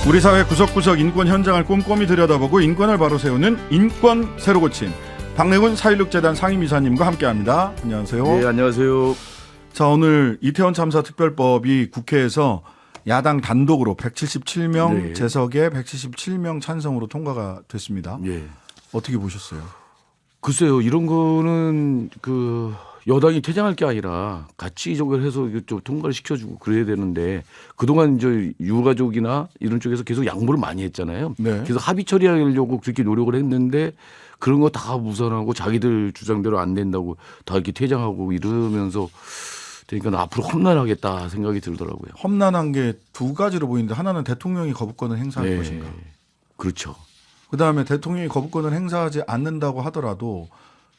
우리 사회 구석구석 인권 현장을 꼼꼼히 들여다보고 인권을 바로 세우는 인권 새로 고침 박래군 4.16재단 상임이사님과 함께합니다. 안녕하세요. 네, 안녕하세요. 자, 오늘 이태원 참사 특별법이 국회에서 야당 단독으로 177명 네. 재석에 177명 찬성으로 통과가 됐습니다. 예. 어떻게 보셨어요? 글쎄요, 이런 거는 여당이 퇴장할 게 아니라 같이 이쪽을 해서 좀 통과를 시켜주고 그래야 되는데 그동안 이제 유가족이나 이런 쪽에서 계속 양보를 많이 했잖아요. 네. 그래서 합의 처리하려고 그렇게 노력을 했는데 그런 거 다 무산하고 자기들 주장대로 안 된다고 다 이렇게 퇴장하고 이러면서 그러니까 앞으로 험난하겠다 생각이 들더라고요. 험난한 게 두 가지로 보이는데 하나는 대통령이 거부권을 행사할 네. 것인가. 그렇죠. 그다음에 대통령이 거부권을 행사하지 않는다고 하더라도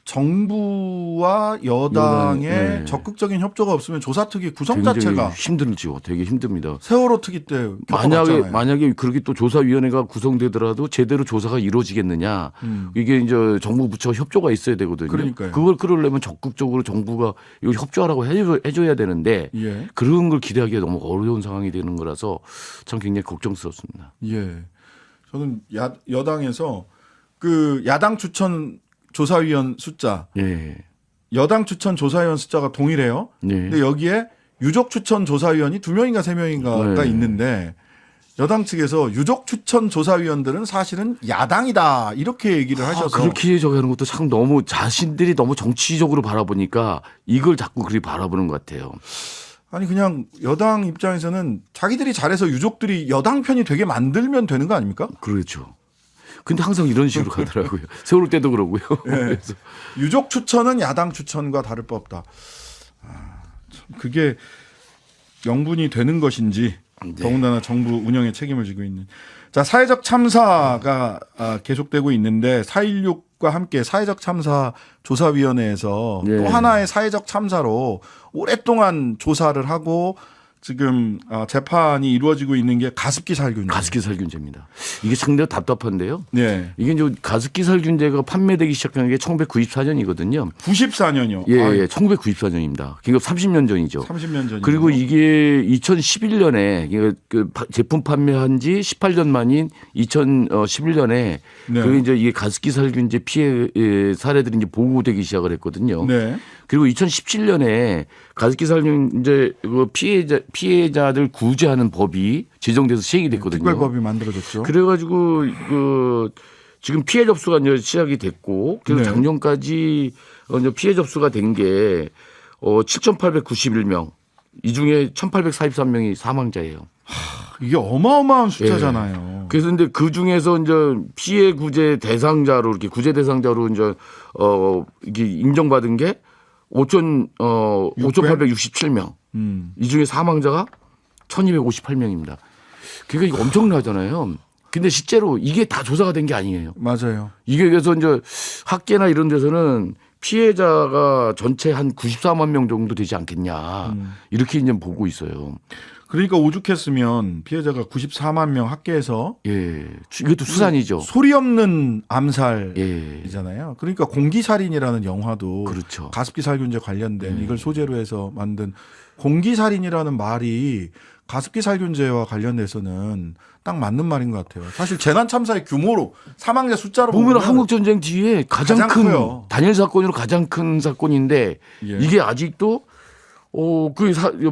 정부와 여당의 네. 적극적인 협조가 없으면 조사특위 구성 굉장히 자체가 힘들죠. 되게 힘듭니다. 세월호 특위 때 겪어봤잖아요. 만약에 그렇게 또 조사위원회가 구성되더라도 제대로 조사가 이루어지겠느냐. 이게 이제 정부 부처 협조가 있어야 되거든요. 그러니까요. 그걸 끌으려면 적극적으로 정부가 이거 협조하라고 해줘야 되는데 예. 그런 걸 기대하기가 너무 어려운 상황이 되는 거라서 참 굉장히 걱정스럽습니다. 예. 저는 여당에서 그 야당 추천 조사위원 숫자, 예. 여당 추천 조사위원 숫자가 동일해요. 네. 근데 여기에 유족 추천 조사위원이 2명인가 3명인가가 네. 있는데 여당 측에서 유족 추천 조사위원들은 사실은 야당이다 이렇게 얘기를 하셔서 그렇게 저기하는 것도 참 너무 자신들이 너무 정치적으로 바라보니까 이걸 자꾸 그리 바라보는 것 같아요. 아니 그냥 여당 입장에서는 자기들이 잘해서 유족들이 여당 편이 되게 만들면 되는 거 아닙니까? 그렇죠. 근데 항상 이런 식으로 가더라고요. 세월 때도 그러고요. 네. 그래서 유족 추천은 야당 추천과 다를 바 없다. 참 그게 명분이 되는 것인지 네. 더군다나 정부 운영에 책임을 지고 있는. 자, 사회적 참사가 계속되고 있는데 4.16과 함께 사회적 참사 조사위원회에서 네. 또 하나의 사회적 참사로 오랫동안 조사를 하고 지금 재판이 이루어지고 있는 게 가습기 살균제. 가습기 살균제입니다. 이게 상당히 답답한데요. 네. 이게 이제 가습기 살균제가 판매되기 시작한 게 1994년이거든요. 94년이요. 예, 1994년입니다. 그러니까 30년 전이죠. 30년 전이요. 그리고 이게 2011년에 그 제품 판매한 지 18년 만인 2011년에 네. 그 이제 이게 가습기 살균제 피해 사례들이 이제 보고되기 시작을 했거든요. 네. 그리고 2017년에 가습기 살균제 피해자들 구제하는 법이 제정돼서 시행이 됐거든요. 특별법이 만들어졌죠. 그래가지고 지금 피해 접수가 이제 시작이 됐고 그래서 네. 작년까지 이제 피해 접수가 된 게 7,891명 이 중에 1,843명이 사망자예요. 이게 어마어마한 숫자잖아요. 그래서 근데 그 중에서 이제 피해 구제 대상자로 이렇게 구제 대상자로 이제 이게 인정받은 게 5,867명. 이 중에 사망자가 1,258명입니다. 그러니까 이거 엄청나잖아요. 근데 실제로 이게 다 조사가 된 게 아니에요. 맞아요. 이게 그래서 이제 학계나 이런 데서는 피해자가 전체 한 94만 명 정도 되지 않겠냐. 이렇게 이제 보고 있어요. 그러니까 오죽했으면 피해자가 94만 명 학계에서 예. 이것도 수산이죠. 소리 없는 암살이잖아요. 예. 그러니까 공기살인이라는 영화도 그렇죠. 가습기 살균제 관련된 이걸 소재로 해서 만든 공기살인이라는 말이 가습기 살균제와 관련돼서는 딱 맞는 말인 것 같아요. 사실 재난 참사의 규모로 사망자 숫자로 보면 한국 전쟁 뒤에 가장 큰 커요. 단일 사건으로 가장 큰 사건인데 예. 이게 아직도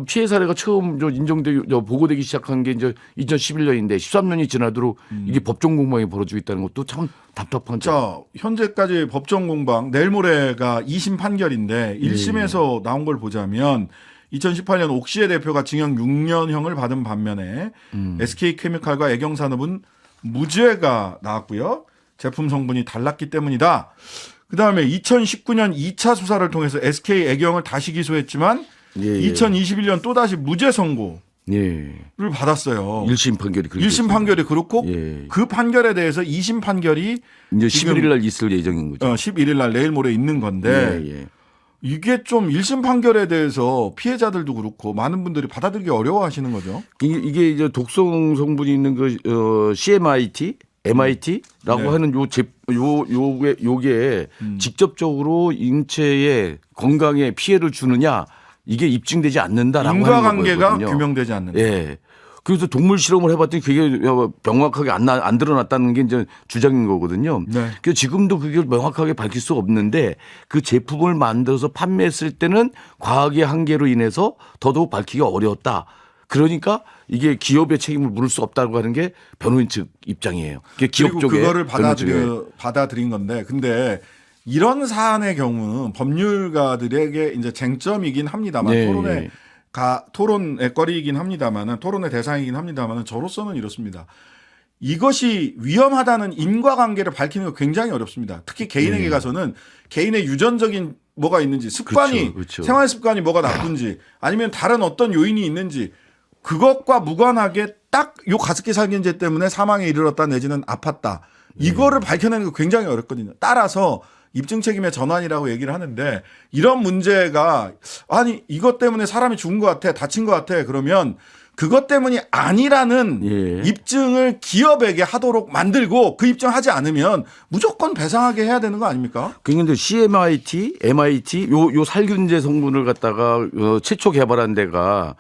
피해 사례가 처음 보고되기 시작한 게 이제 2011년인데 13년이 지나도록 이게 법정 공방이 벌어지고 있다는 것도 참 답답한 점. 자, 현재까지 법정 공방 내일 모레가 2심 판결인데 1심에서 나온 걸 보자면 2018년 옥시의 대표가 징역 6년형을 받은 반면에 SK케미칼과 애경산업은 무죄가 나왔고요. 제품 성분이 달랐기 때문이다. 그다음에 2019년 2차 수사를 통해서 SK 애경을 다시 기소했지만 2021년 또다시 무죄 선고를 받았어요. 1심 판결이 그렇게 1심 판결이 그렇고 예. 그 판결에 대해서 2심 판결이 이제 지금 11일 날 있을 예정인 거죠. 11일 날 내일 모레 있는 건데 예. 이게 좀 1심 판결에 대해서 피해자들도 그렇고 많은 분들이 받아들이기 어려워하시는 거죠. 이게 이제 독성 성분이 있는 그 MIT라고 네. 하는 요게 직접적으로 인체에 건강에 피해를 주느냐 이게 입증되지 않는다라고 하는 인과관계가 거거든요. 규명되지 않는다. 예. 그래서 동물 실험을 해봤더니 그게 명확하게 안 드러났다는 게 이제 주장인 거거든요. 네. 그래서 지금도 그게 명확하게 밝힐 수 없는데 그 제품을 만들어서 판매했을 때는 과학의 한계로 인해서 더더욱 밝히기가 어려웠다. 그러니까 이게 기업의 책임을 물을 수 없다고 하는 게 변호인 측 입장이에요. 그게 기업 그리고 쪽에 그거를 변호인 쪽에. 받아들인 건데, 근데 이런 사안의 경우는 법률가들에게 이제 쟁점이긴 합니다만 네. 토론의 거리이긴 합니다만은 토론의 대상이긴 합니다만은 저로서는 이렇습니다. 이것이 위험하다는 인과관계를 밝히는 거 굉장히 어렵습니다. 특히 개인에게 가서는 개인의 유전적인 뭐가 있는지 습관이 그렇죠. 생활 습관이 뭐가 나쁜지 아니면 다른 어떤 요인이 있는지 그것과 무관하게 딱 요 가습기 살균제 때문에 사망에 이르렀다 내지는 아팠다. 이거를 밝혀내는 거 굉장히 어렵거든요. 따라서 입증 책임의 전환이라고 얘기를 하는데 이런 문제가 아니 이것 때문에 사람이 죽은 것 같아 다친 것 같아 그러면 그것 때문이 아니라는 예. 입증을 기업에게 하도록 만들고 그 입증하지 않으면 무조건 배상하게 해야 되는 거 아닙니까? 그런데 CMIT, MIT 요 살균제 성분을 갖다가 최초 개발한 데가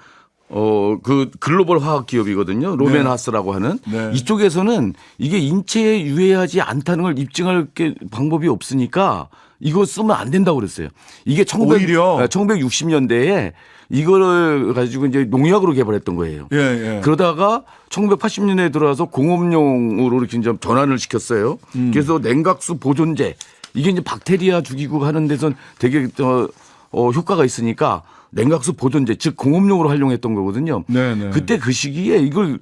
그 글로벌 화학 기업이거든요. 로멘하스라고 하는 네. 이쪽에서는 이게 인체에 유해하지 않다는 걸 입증할 게 방법이 없으니까 이거 쓰면 안 된다고 그랬어요. 이게 오히려 1960년대에 이거를 가지고 이제 농약으로 개발했던 거예요. 예, 예. 그러다가 1980년대에 들어와서 공업용으로 이렇게 이제 전환을 시켰어요. 그래서 냉각수 보존제 이게 이제 박테리아 죽이고 하는 데선 되게 효과가 있으니까 냉각수 보존제 즉 공업용으로 활용했던 거거든요. 네네. 그때 그 시기에 이걸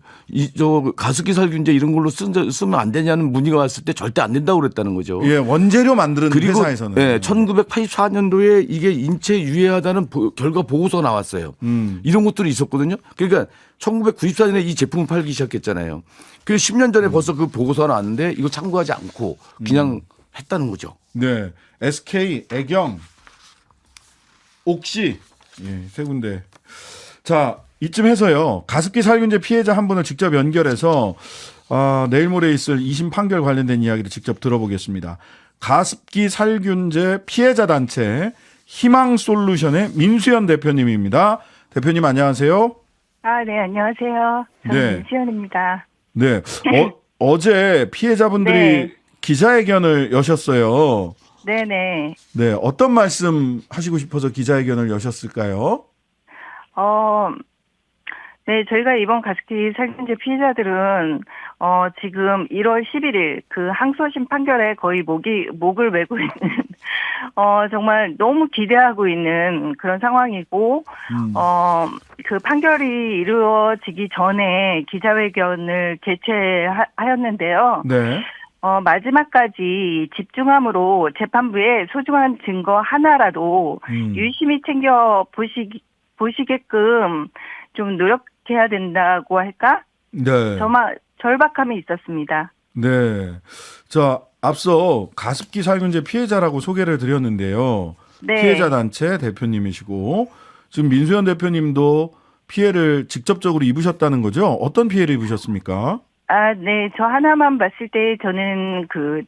가습기 살균제 이런 걸로 쓰면 안 되냐는 문의가 왔을 때 절대 안 된다고 그랬다는 거죠. 예, 원재료 만드는 그리고 회사에서는. 예, 1984년도에 이게 인체 유해하다는 결과 보고서가 나왔어요. 이런 것들이 있었거든요. 그러니까 1994년에 이 제품을 팔기 시작했잖아요. 그래서 10년 전에 벌써 그 보고서가 나왔는데 이거 참고하지 않고 그냥 했다는 거죠. 네. SK, 애경, 옥시 예, 세 군데. 자, 이쯤 해서요. 가습기 살균제 피해자 한 분을 직접 연결해서 내일 모레 있을 2심 판결 관련된 이야기를 직접 들어보겠습니다. 가습기 살균제 피해자 단체 희망솔루션의 민수연 대표님입니다. 대표님 안녕하세요. 네, 안녕하세요. 저는 네. 민수연입니다. 네. 어제 피해자분들이 네. 기자회견을 여셨어요. 네네. 네. 어떤 말씀 하시고 싶어서 기자회견을 여셨을까요? 네, 저희가 이번 가습기 살균제 피해자들은, 지금 1월 11일 그 항소심 판결에 거의 목을 메고 있는, 정말 너무 기대하고 있는 그런 상황이고, 그 판결이 이루어지기 전에 기자회견을 개최하였는데요. 네. 마지막까지 집중함으로 재판부에 소중한 증거 하나라도 유심히 챙겨 보시게끔 좀 노력해야 된다고 할까? 네. 정말 절박함이 있었습니다. 네. 자, 앞서 가습기 살균제 피해자라고 소개를 드렸는데요. 네. 피해자 단체 대표님이시고 지금 민수연 대표님도 피해를 직접적으로 입으셨다는 거죠? 어떤 피해를 입으셨습니까? 네. 저 하나만 봤을 때 저는 그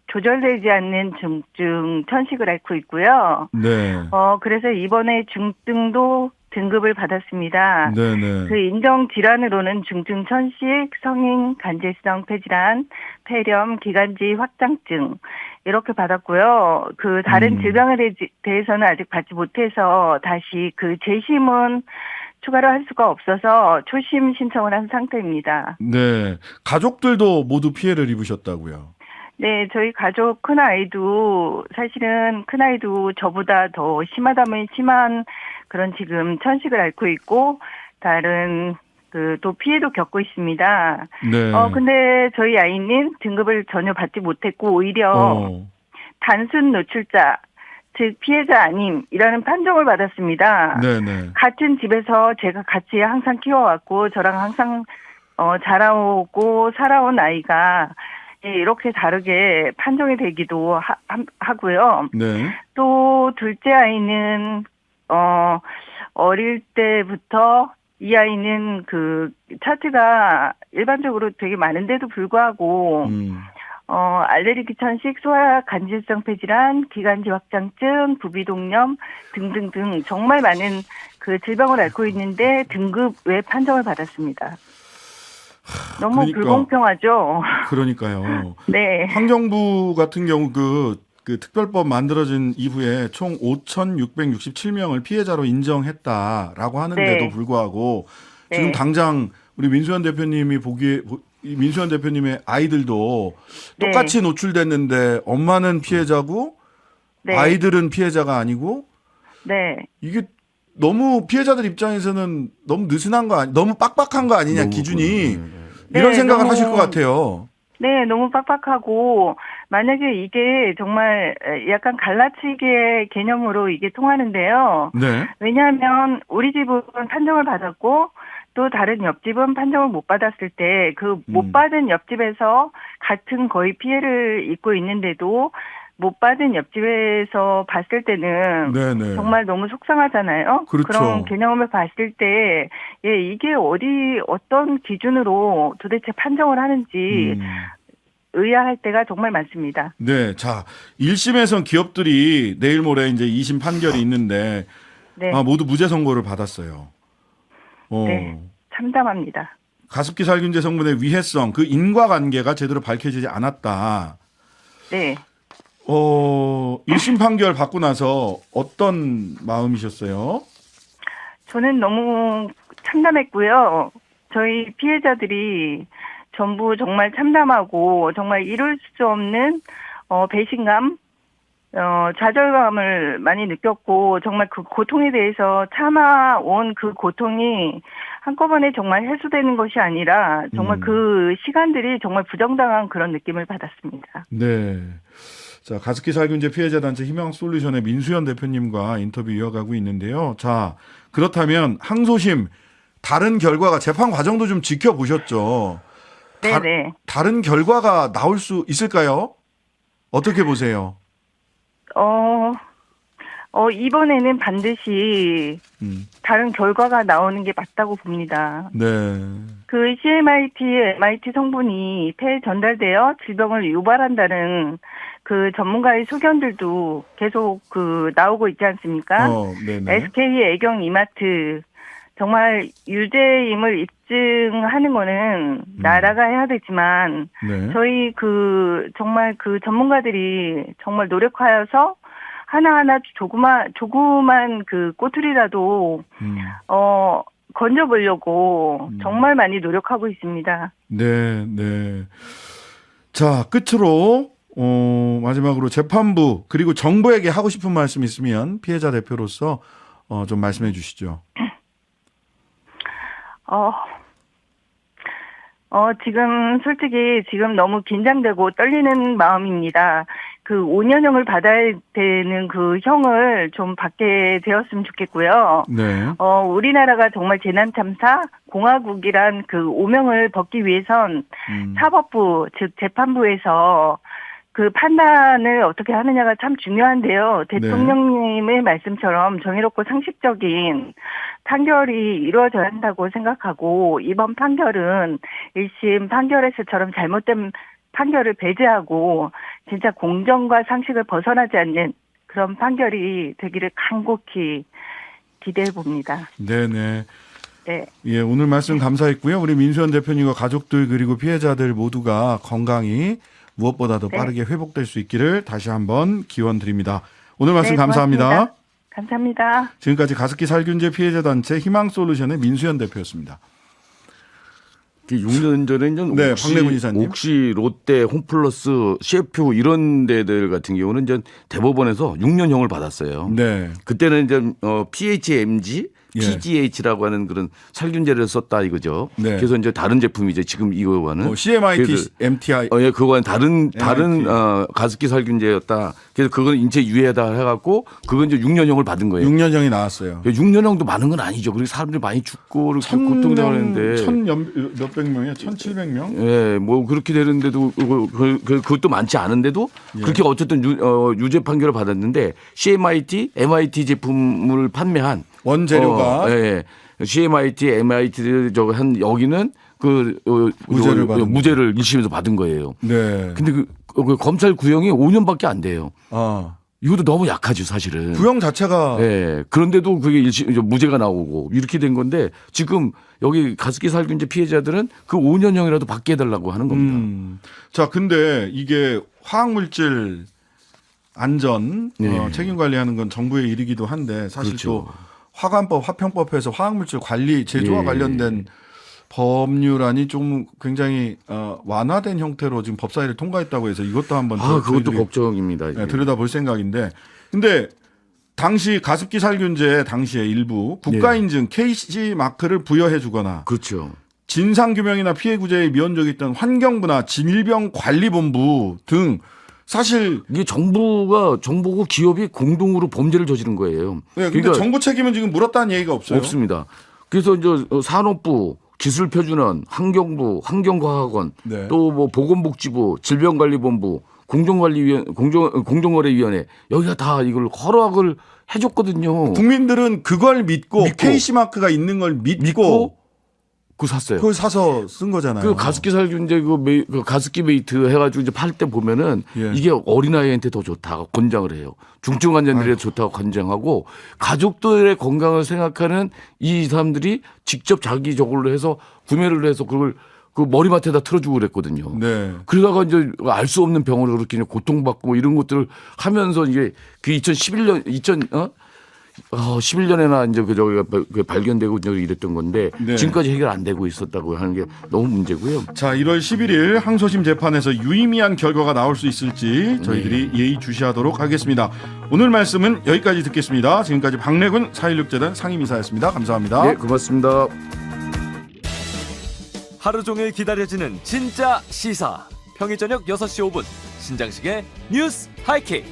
조절되지 않는 중증 천식을 앓고 있고요. 네. 그래서 이번에 중증도 등급을 받았습니다. 네네. 그 인정 질환으로는 중증 천식, 성인 간질성 폐질환, 폐렴, 기관지 확장증 이렇게 받았고요. 그 다른 질병에 대해서는 아직 받지 못해서 다시 그 재심은 추가로 할 수가 없어서 초심 신청을 한 상태입니다. 네. 가족들도 모두 피해를 입으셨다고요. 네, 저희 가족 큰아이도 사실은 큰아이도 저보다 더 심하다면 심한 그런 지금 천식을 앓고 있고 다른 또 피해도 겪고 있습니다. 네. 근데 저희 아이는 등급을 전혀 받지 못했고 오히려 단순 노출자 즉 피해자 아님이라는 판정을 받았습니다. 네네. 같은 집에서 제가 같이 항상 키워왔고 저랑 항상 자라오고 살아온 아이가 이렇게 다르게 판정이 되기도 하고요. 네. 또 둘째 아이는 어릴 때부터 이 아이는 그 차트가 일반적으로 되게 많은데도 불구하고 알레르기 천식, 소아 간질성 폐질환, 기관지 확장증, 부비동염 등등등 정말 많은 그 질병을 앓고 있는데 등급 외 판정을 받았습니다. 너무 그러니까. 불공평하죠. 그러니까요. 네. 환경부 같은 경우 그 특별법 만들어진 이후에 총 5,667명을 피해자로 인정했다라고 하는데도 네. 불구하고 지금 네. 당장 우리 민수현 대표님이 보기에 이 민수현 대표님의 아이들도 네. 똑같이 노출됐는데 엄마는 피해자고 네. 아이들은 피해자가 아니고 네. 이게 너무 피해자들 입장에서는 너무 느슨한 거 아니, 너무 빡빡한 거 아니냐 기준이 이런 네, 생각을 너무- 하실 것 같아요. 네, 너무 빡빡하고, 만약에 이게 정말 약간 갈라치기의 개념으로 이게 통하는데요. 네. 왜냐하면 우리 집은 판정을 받았고, 또 다른 옆집은 판정을 못 받았을 때, 그 못 받은 옆집에서 같은 거의 피해를 입고 있는데도, 못 받은 옆집에서 봤을 때는 네네. 정말 너무 속상하잖아요. 그렇죠. 그런 개념을 봤을 때, 예, 이게 어떤 기준으로 도대체 판정을 하는지 의아할 때가 정말 많습니다. 네. 자, 1심에선 기업들이 내일 모레 이제 2심 판결이 있는데 네, 모두 무죄 선고를 받았어요. 네, 참담합니다. 가습기 살균제 성분의 위해성, 그 인과관계가 제대로 밝혀지지 않았다. 네. 1심 판결 받고 나서 어떤 마음이셨어요? 저는 너무 참담했고요. 저희 피해자들이 전부 정말 참담하고 정말 이룰 수 없는 배신감, 좌절감을 많이 느꼈고 정말 그 고통에 대해서 참아온 그 고통이 한꺼번에 정말 해소되는 것이 아니라 정말 그 시간들이 정말 부정당한 그런 느낌을 받았습니다. 네. 자, 가습기 살균제 피해자 단체 희망솔루션의 민수현 대표님과 인터뷰 이어가고 있는데요. 자, 그렇다면 항소심 다른 결과가 재판 과정도 좀 지켜보셨죠? 네네. 다른 결과가 나올 수 있을까요? 어떻게 보세요? 이번에는 반드시 다른 결과가 나오는 게 맞다고 봅니다. 네. 그 CMIT, MIT 성분이 폐에 전달되어 질병을 유발한다는 그 전문가의 소견들도 계속 나오고 있지 않습니까? 네네. SK 애경 이마트 정말 유죄임을 입증하는 거는 나라가 해야 되지만 네. 저희 정말 전문가들이 정말 노력하여서 하나하나 조그만 그 꼬투리라도 건져보려고 정말 많이 노력하고 있습니다. 네, 네. 자, 끝으로 마지막으로 재판부 그리고 정부에게 하고 싶은 말씀 있으면 피해자 대표로서 좀 말씀해 주시죠. 지금 솔직히 지금 너무 긴장되고 떨리는 마음입니다. 그 5년형을 받아야 되는 그 형을 좀 받게 되었으면 좋겠고요. 네. 우리나라가 정말 재난참사 공화국이란 그 오명을 벗기 위해선 사법부, 즉 재판부에서 그 판단을 어떻게 하느냐가 참 중요한데요. 대통령님의 말씀처럼 정의롭고 상식적인 판결이 이루어져야 한다고 생각하고 이번 판결은 1심 판결에서처럼 잘못된 판결을 배제하고 진짜 공정과 상식을 벗어나지 않는 그런 판결이 되기를 간곡히 기대해 봅니다. 네네. 네. 예, 오늘 말씀 감사했고요. 우리 민수현 대표님과 가족들 그리고 피해자들 모두가 건강히 무엇보다도 네. 빠르게 회복될 수 있기를 다시 한번 기원 드립니다. 오늘 말씀 네, 감사합니다. 고맙습니다. 감사합니다. 지금까지 가습기 살균제 피해자 단체 희망솔루션의 민수현 대표였습니다. 6년 전에는 네, 박래군 이사님. 옥시, 롯데, 홈플러스, CF 이런 데들 같은 경우는 이제 대법원에서 6년형을 받았어요. 네. 그때는 이제 PHMG, 예. PGH라고 하는 그런 살균제를 썼다 이거죠. 네. 그래서 이제 다른 제품이죠. 지금 이거와는 CMIT, 그래서 MTI. 예, 그거는 다른 MIT. 가습기 살균제였다. 그래서 그건 인체 유해다 해갖고 그건 이제 6년형을 받은 거예요. 6년형이 나왔어요. 6년형도 많은 건 아니죠. 그리고 사람들이 많이 죽고 이렇게 고통당하는데. 몇백 명이요? 1,700명? 예, 뭐 그렇게 되는데도 그것도 많지 않은데도 예. 그렇게 어쨌든 유죄 판결을 받았는데 CMIT, MIT 제품을 판매한 원재료가 예, CMIT, MIT 한 여기는 무죄를 받은 무죄를 1심에서 받은 거예요. 네. 근데 그 검찰 구형이 5년밖에 안 돼요. 아. 이것도 너무 약하죠, 사실은. 구형 자체가 예. 그런데도 그게 무죄가 나오고 이렇게 된 건데 지금 여기 가습기 살균제 피해자들은 그 5년형이라도 받게 해달라고 하는 겁니다. 자, 근데 이게 화학물질 안전 네. 책임 관리하는 건 정부의 일이기도 한데 사실 그렇죠. 또 화관법, 화평법에서 화학물질 관리 제조와 예. 관련된 법률안이 좀 굉장히 완화된 형태로 지금 법사위를 통과했다고 해서 이것도 한번 그것도 저희들이, 걱정입니다. 이게. 들여다볼 생각인데, 근데 당시 가습기 살균제 당시에 일부 국가인증 KC 마크를 부여해주거나 그렇죠. 진상규명이나 피해 구제에 미온적이 있던 환경부나 질병관리본부 등 사실 이게 정부고 기업이 공동으로 범죄를 저지른 거예요. 네, 근데 정부 책임은 지금 물었다는 얘기가 없어요. 없습니다. 그래서 이제 산업부, 기술표준원, 환경부, 환경과학원, 네. 또 뭐 보건복지부, 질병관리본부, 공정거래위원회 여기가 다 이걸 허락을 해줬거든요. 국민들은 그걸 믿고 KC 마크가 있는 걸 믿고 그거 샀어요. 그걸 사서 쓴 거잖아요. 그 가습기 살균제 그 가습기 메이트 해가지고 이제 팔 때 보면은 예. 이게 어린아이한테 더 좋다고 권장을 해요. 중증 환자들한테 좋다고 권장하고 가족들의 건강을 생각하는 이 사람들이 직접 자기 저걸로 해서 구매를 해서 그걸 그 머리맡에다 틀어주고 그랬거든요. 네. 그러다가 이제 알 수 없는 병으로 그렇게 고통받고 뭐 이런 것들을 하면서 이게 그 11년에나 이제 저기가 발견되고 이제 이랬던 건데 네. 지금까지 해결 안 되고 있었다고 하는 게 너무 문제고요. 자, 1월 11일 항소심 재판에서 유의미한 결과가 나올 수 있을지 저희들이 예의주시하도록 하겠습니다. 오늘 말씀은 여기까지 듣겠습니다. 지금까지 박래군 4.16재단 상임이사였습니다. 감사합니다. 네, 고맙습니다. 하루 종일 기다려지는 진짜 시사. 평일 저녁 6시 5분 신장식의 뉴스 하이킥.